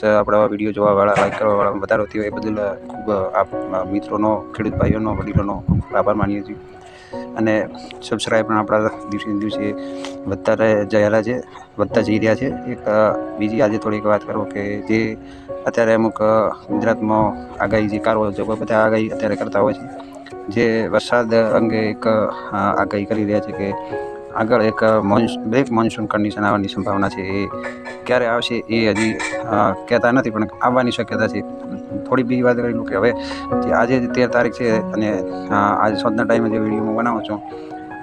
આપણા video જોવાવાળા, like કરવાવાળા વધારો થયો એ બદલ ખૂબ આપ મિત્રોનો, ખેડૂત ભાઈઓનો, વડીલોનો ખૂબ ખૂબ આભાર માનીએ છીએ. અને સબસ્ક્રાઈબ પણ આપણા દિવસે દિવસે વધતા જઈ રહ્યા છે. એક બીજી આજે થોડીક વાત કરું કે જે અત્યારે અમુક ગુજરાતમાં આગાહી જે કારો છે બધા આગાહી અત્યારે કરતા હોય છે, જે વરસાદ અંગે એક આગાહી કરી રહ્યા છે કે આગળ એક બ્રેક મોન્સૂન કન્ડિશન આવવાની સંભાવના છે. એ ક્યારે આવશે એ હજી કહેતા નથી, પણ આવવાની શક્યતા છે. થોડી બીજી વાત કરી લઉં કે હવે જે આજે 13 તારીખ છે અને આજે સાંજના ટાઈમે જે વિડીયો હું બનાવું છું,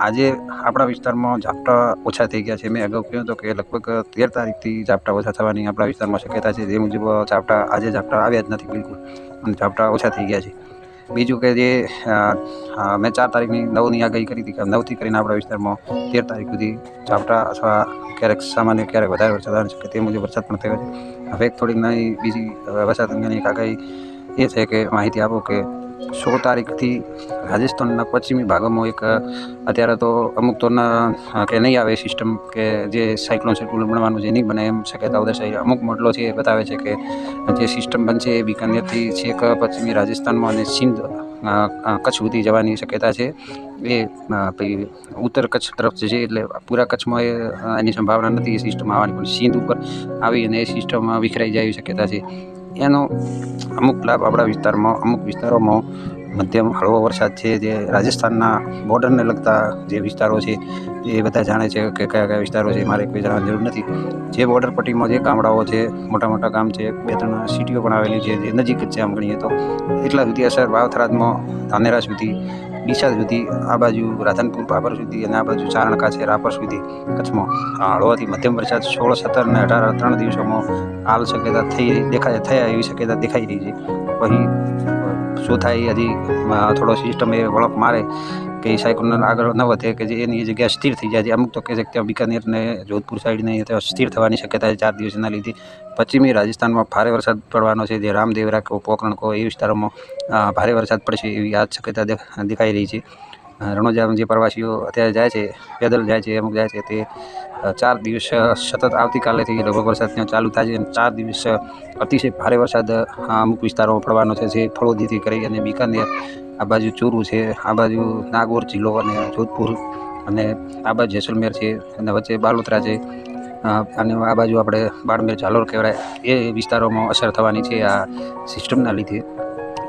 આજે આપણા વિસ્તારમાં ઝાપટા ઓછા થઈ ગયા છે. મેં અગાઉ કહ્યું હતું કે લગભગ 13 તારીખથી ઝાપટા ઓછા થવાની આપણા વિસ્તારમાં શક્યતા છે. જે મુજબ ઝાપટા આવ્યા જ નથી બિલકુલ, અને ઝાપટા ઓછા થઈ ગયા છે. બીજું કે જે મેં 4 તારીખની 9ની આગાહી કરી હતી કે 9થી કરીને આપણા વિસ્તારમાં 13 તારીખ સુધી ઝાપટા અથવા ક્યારેક સામાન્ય ક્યારેક વધારે વરસાદ આવી શકે તે મુજબ વરસાદ પણ થયો છે. હવે થોડીક નવી બીજી વરસાદ અંગેની એક આગાહી એ છે કે માહિતી આપો કે 16 તારીખથી રાજસ્થાનના પશ્ચિમી ભાગોમાં એક અત્યારે તો અમુક તો કે નહીં આવે સિસ્ટમ, કે જે સાયક્લોન બનવાનું છે નહીં બને એમ શક્યતાઓ દર્શાવી. અમુક મોડલો છે એ બતાવે છે કે જે સિસ્ટમ બનશે એ બિકાનેરથી છેક પશ્ચિમી રાજસ્થાનમાં અને સિંધ કચ્છ સુધી જવાની શક્યતા છે. એ ઉત્તર કચ્છ તરફ છે, એટલે પૂરા કચ્છમાં એની સંભાવના નથી એ સિસ્ટમ આવવાની, પણ સિંધ ઉપર આવી અને એ સિસ્ટમ વિખરાઈ જાય એવી શક્યતા છે. એનો અમુક લાભ આપણા વિસ્તારમાં અમુક વિસ્તારોમાં મધ્યમ હળવો વરસાદ છે. જે રાજસ્થાનના બોર્ડરને લગતા જે વિસ્તારો છે એ બધા જાણે છે કે કયા કયા વિસ્તારો છે, મારે કોઈ જણાવવાની જરૂર નથી. જે બોર્ડર પટ્ટીમાં જે ગામડાઓ છે, મોટા મોટા ગામ છે, 2-3 સિટીઓ પણ આવેલી છે, જે નજીક જ છે આમ ગણીએ તો, એટલા સુધી અસર વાવ-થરાદમાં ધાનેરા સુધી, ડીસા સુધી, આ બાજુ રાધનપુર બાબર સુધી, અને આ બાજુ ચારણકા છે રાપર સુધી કચ્છમાં હળવાથી મધ્યમ વરસાદ 16, 17 અને 18 3 દિવસોમાં હાલ શક્યતા થયા એવી શક્યતા દેખાઈ રહી છે. પછી શું થાય હજી થોડો સિસ્ટમ એ વળપ મારે કે સાયક્લોન આગળ ન વધે, કે જે એની જગ્યા સ્થિર થઈ જાય છે. અમુક તો કહે છે કે ત્યાં બિકાનેર ને જોધપુર સાઈડને ત્યાં સ્થિર થવાની શક્યતા છે 4 દિવસના લીધે. પશ્ચિમી રાજસ્થાનમાં ભારે વરસાદ પડવાનો છે. જે રામદેવરા કહો, પોકરણ કહો, એ વિસ્તારોમાં ભારે વરસાદ પડશે એવી આ શક્યતા દેખાઈ રહી છે. રણોજામાં જે પ્રવાસીઓ અત્યારે જાય છે, પેદલ જાય છે, અમુક જાય છે, તે 4 દિવસ સતત આવતીકાલેથી લગભગ વરસાદ ત્યાં ચાલુ થાય છે, અને 4 દિવસ અતિશય ભારે વરસાદ અમુક વિસ્તારોમાં પડવાનો છે. જે ફળોદીથી કરી અને બિકાનેર, આ બાજુ ચોરું છે, આ બાજુ નાગોર જિલ્લો અને જોધપુર, અને આ બાજુ જેસલમેર છે, અને વચ્ચે બાલોતરા છે, અને આ બાજુ આપણે બાડમેર ઝાલોર કહેવાય, એ વિસ્તારોમાં અસર થવાની છે આ સિસ્ટમના લીધે.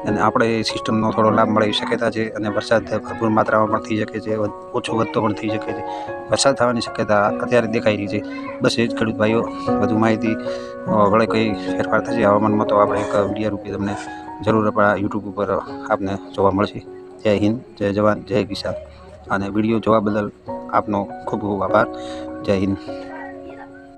અને આપણે એ સિસ્ટમનો થોડો લાભ મળે એવી શક્યતા છે. અને વરસાદ ભરપૂર માત્રામાં પણ થઈ શકે છે, ઓછો વધતો પણ થઈ શકે છે. વરસાદ થવાની શક્યતા અત્યારે દેખાઈ રહી છે. બસ એ જ ખેડૂત ભાઈઓ. વધુ માહિતી વળે કંઈ ફેરફાર થશે હવામાનમાં તો આપણે એક વિડીયો રૂપે તમને જરૂર આપણા યુટ્યુબ ઉપર આપને જોવા મળશે. જય હિન્દ, જય જવાન, જય કિસાન. અને વિડીયો જોવા બદલ આપનો ખૂબ ખૂબ આભાર. જય હિન્દ.